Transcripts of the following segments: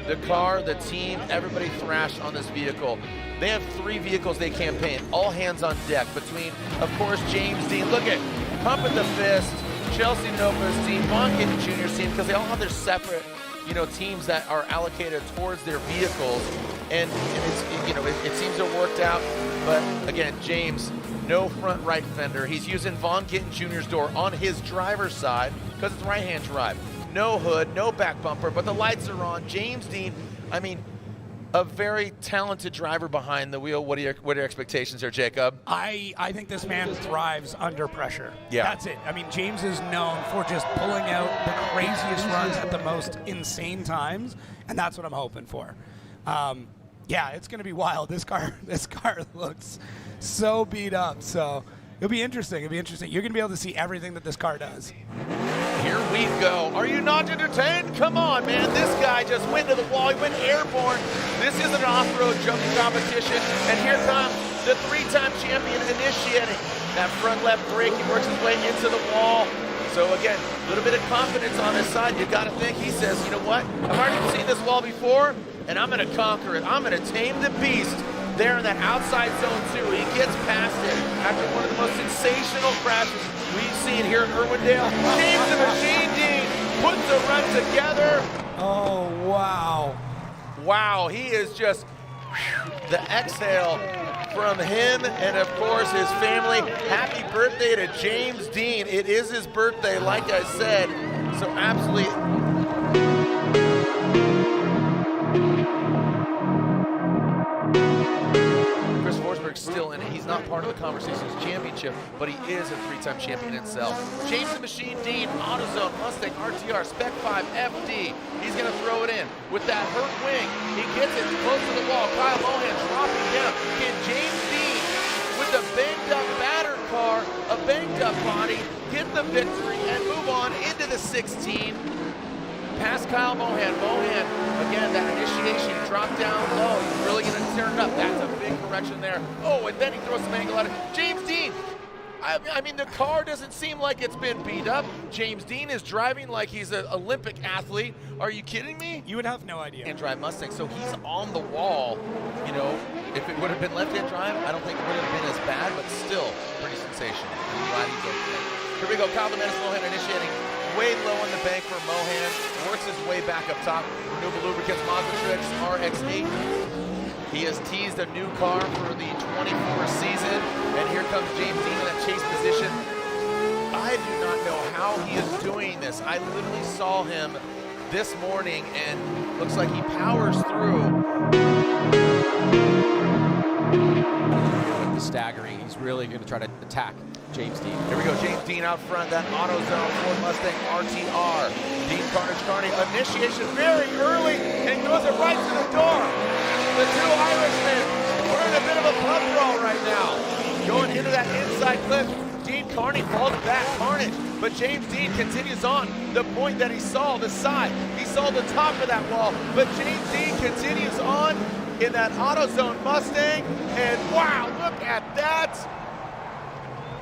the car, the team, everybody thrashed on this vehicle. They have 3 vehicles they campaign, all hands on deck between, of course, James Deane. Look at pumping the fist, Chelsea Nova's team, Von Gittin Jr.'s team, because they all have their separate, teams that are allocated towards their vehicles, and it's, it seems to have worked out. But again, James, no front right fender. He's using Von Gittin Jr.'s door on his driver's side because it's right-hand drive. No hood, no back bumper, but the lights are on. James Deane, I mean, a very talented driver behind the wheel. What are your expectations there, Jacob? I think this man thrives under pressure. Yeah. That's it. I mean, James is known for just pulling out the craziest runs at the most insane times, and that's what I'm hoping for. Yeah, it's going to be wild. This car looks so beat up. So it'll be interesting. You're going to be able to see everything that this car does. Here we go. Are you not entertained? Come on, man. This guy just went to the wall. He went airborne. This is an off-road jumping competition. And here comes the 3-time champion initiating that front left brake. He works his way into the wall. So again, a little bit of confidence on his side. You got to think, he says, you know what? I've already seen this wall before, and I'm going to conquer it. I'm going to tame the beast there in that outside zone too. He gets past it after one of the most sensational crashes we've seen here in Irwindale. James the Machine Deane puts the run together. Oh, wow. Wow, he is just the exhale from him and, of course, his family. Happy birthday to James Deane. It is his birthday, like I said. So absolutely. Still in it. He's not part of the conversation's championship, but he is a 3-time champion himself. James the Machine Deane, AutoZone, Mustang, RTR, Spec 5, FD. He's going to throw it in with that hurt wing. He gets it close to the wall. Kyle Mohan dropping down. Can James Deane, with a banged-up, battered car, a banged-up body, get the victory and move on into the 16? Past Kyle Mohan. Mohan, again, that initiation, drop down low. He's really going to tear it up. That's a big correction there. Oh, and then he throws some angle at it. James Deane, I mean, the car doesn't seem like it's been beat up. James Deane is driving like he's an Olympic athlete. Are you kidding me? You would have no idea. And drive Mustang, so he's on the wall. If it would have been left-hand drive, I don't think it would have been as bad, but still pretty sensational. I'm glad he's okay. Here we go, Kyle Demenis Mohan initiating. Way low in the bank for Mohan, works his way back up top. Renewable Lubricants Mazda RX-8. He has teased a new car for the 24 season, and here comes James Deane in that chase position. I do not know how he is doing this. I literally saw him this morning, and looks like he powers through. The staggering, he's really going to try to attack James Deane. Here we go, James Deane out front, that AutoZone Ford Mustang RTR. Deane Carnage initiation very early and goes it right to the door. The 2 Irishmen, we're in a bit of a pub brawl right now. Going into that inside cliff, Deane Carney falls back, Carnage, but James Deane continues on. The point that he saw, the side, he saw the top of that wall, but James Deane continues on in that AutoZone Mustang, and wow, look at that.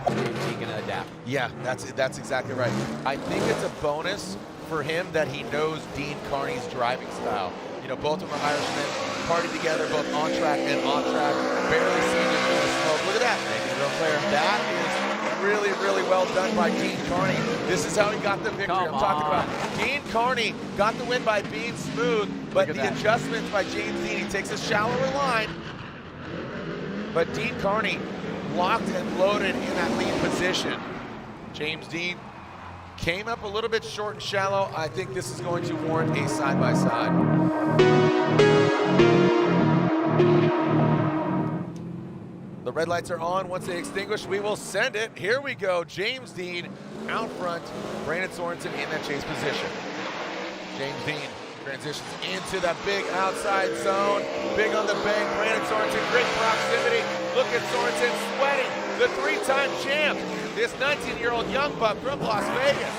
James Deane gonna adapt. Yeah, that's exactly right. I think it's a bonus for him that he knows Deane Carney's driving style. Both of them are Irishmen, party together, both on track and off track. Barely seeing him through the smoke. Look at that, making it real clear. That is really, really well done by Deane Carney. This is how he got the victory I'm talking about. Deane Carney got the win by being smooth, but the adjustments by James Deane, he takes a shallower line, but Deane Carney locked and loaded in that lead position. James Deane came up a little bit short and shallow. I think this is going to warrant a side-by-side. The red lights are on. Once they extinguish, we will send it. Here we go. James Deane out front. Brandon Sorensen in that chase position. James Deane transitions into that big outside zone. Big on the bank. Brandon Sorensen, great proximity. Look at Sorensen sweating. The 3-time champ. This 19-year-old young buck from Las Vegas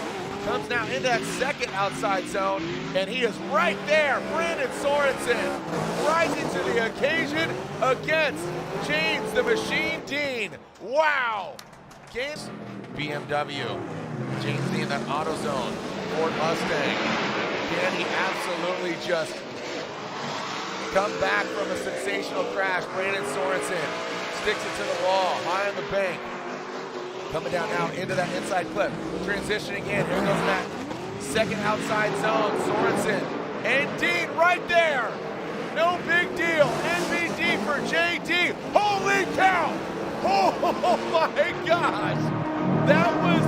comes now into that second outside zone, and he is right there. Brandon Sorensen rising to the occasion against James the Machine Deane. Wow. Games BMW. James Deane, that AutoZone Ford Mustang. Can he absolutely just come back from a sensational crash. Brandon Sorensen sticks it to the wall, high on the bank. Coming down now into that inside clip. Transitioning in, here goes that second outside zone. Sorensen and Deane right there. No big deal. NBD for JD. Holy cow! Oh my gosh! That was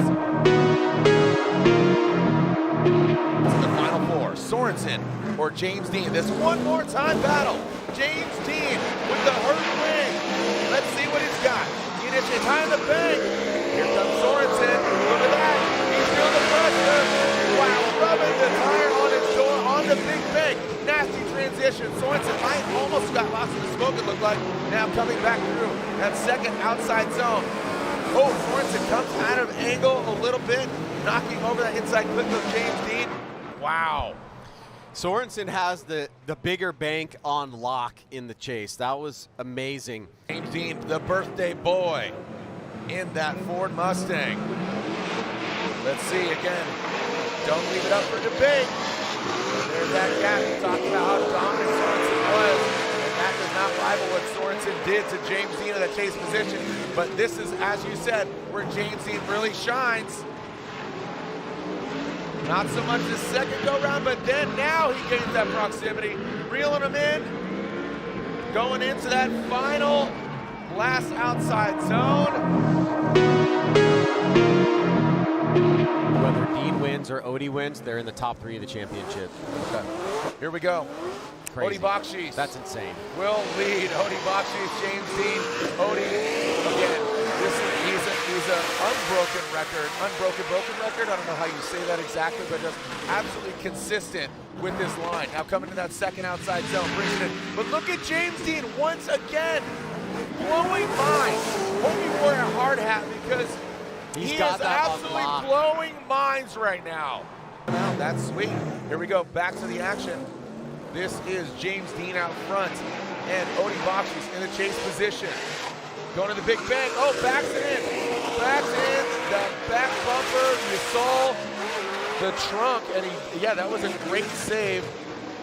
the final four. Sorensen or James Deane. This one more time battle. James Deane with the hurt wing. Let's see what he's got. He initiates high in the bank. Here comes Sorensen. Look at that. He's feeling the pressure. Wow, rubbing the tire on his door on the big bank. Nasty transition. Sorensen might almost got lost in the smoke, it looked like. Now coming back through that second outside zone. Oh, Sorensen comes out of angle a little bit, knocking over that inside clip of James Deane. Wow. Sorensen has the bigger bank on lock in the chase. That was amazing. James Deane, the birthday boy, in that Ford Mustang. Let's see again. Don't leave it up for debate. There's that gap. We talked about how dominant Sorensen was, and that does not rival what Sorensen did to James Deane in that chase position. But this is, as you said, where James Deane really shines. Not so much the second go-round, but then now he gains that proximity, reeling him in, going into that final last outside zone. Whether Deane wins or Odie wins, they're in the top 3 of the championship. Okay. Here we go. Crazy. Odie Bakshis. That's insane. Will lead. Odie Bakshis, James Deane. Odie, again, he's an unbroken record. Broken record. I don't know how you say that exactly, but just absolutely consistent with this line. Now coming to that second outside zone, brings it in. But look at James Deane once again, blowing minds. Hope he wore a hard hat because he is absolutely blowing minds right now. Wow, that's sweet. Here we go, back to the action. This is James Deane out front, and Odie Bakshis in the chase position. Going to the big bank. Oh, backs it in. Backs in. The back bumper. You saw the trunk, and yeah, that was a great save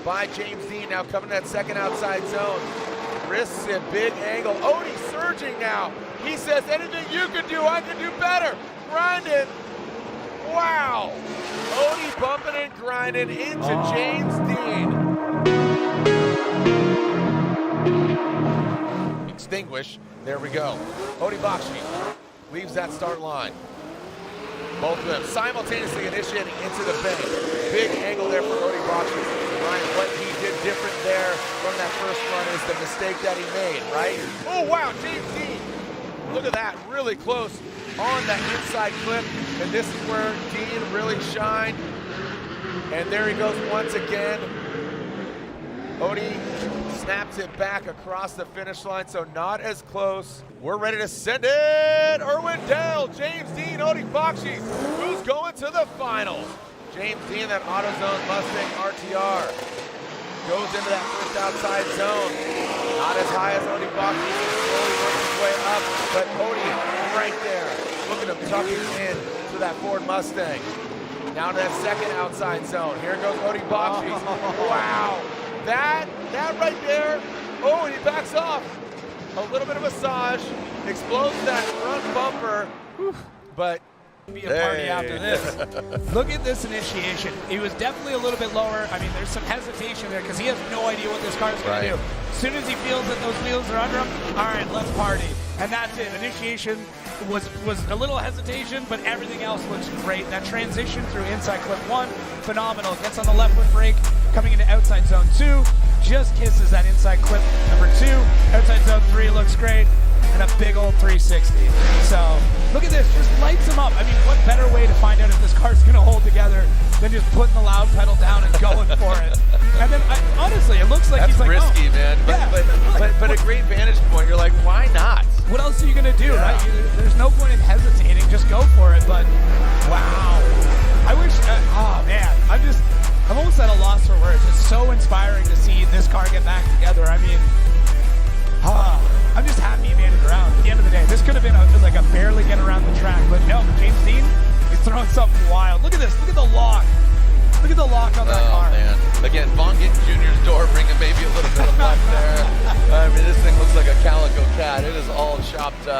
by James Deane. Now coming to that second outside zone. Risks it, big angle. Odie surging now. He says, anything you can do, I can do better. Grinding. Wow. Odie bumping and grinding into James Deane. Extinguish. There we go. Odie Bakshis leaves that start line. Both of them simultaneously initiating into the bank. Big angle there for Odie Bakshis. Ryan, what he did different there from that first run is the mistake that he made, right? Oh, wow, James Deane. Look at that, really close on that inside clip. And this is where Deane really shined. And there he goes once again. Odie snaps it back across the finish line, so not as close. We're ready to send it. Irwindale, James Deane, Odie Bakshis. Who's going to the finals? James Deane, that AutoZone Mustang RTR. Goes into that first outside zone. Not as high as Odie Bakshis. Slowly works his way up, but Odie right there. Look at him tucking in to that Ford Mustang. Down to that second outside zone. Here goes Odie Bakshis. Wow. That right there. Oh, and he backs off. A little bit of massage. Explodes that front bumper. But be a party after this. Look at this initiation. He was definitely a little bit lower. I mean, there's some hesitation there because he has no idea what this car is going to do. As soon as he feels that those wheels are under him, all right, let's party. And that's it. Initiation was a little hesitation, but everything else looks great. That transition through inside clip 1, phenomenal. Gets on the left foot brake, coming into outside zone 2, just kisses that inside clip number 2. Outside zone 3 looks great, and a big old 360. So look at this, just lights him up. I mean, what better way to find out if this car's going to hold together than just putting the loud pedal down and going for it. And then, honestly, it looks like that's he's like, risky, man. But a great vantage point. You're like, why not? What else are you going to do, right? There's no point in hesitating. Just go for it. But, wow. I wish, oh, man. I'm almost at a loss for words. It's so inspiring to see this car get back together. I mean, I'm just happy he made it around at the end of the day. This could have been like a barely get around the track. But, no, James Deane, he's throwing something wild. Look at this. Look at the lock. Look at the lock on that car. Man. Again, Von Gittin Jr.'s door bringing maybe a little bit of luck that. It is all chopped up.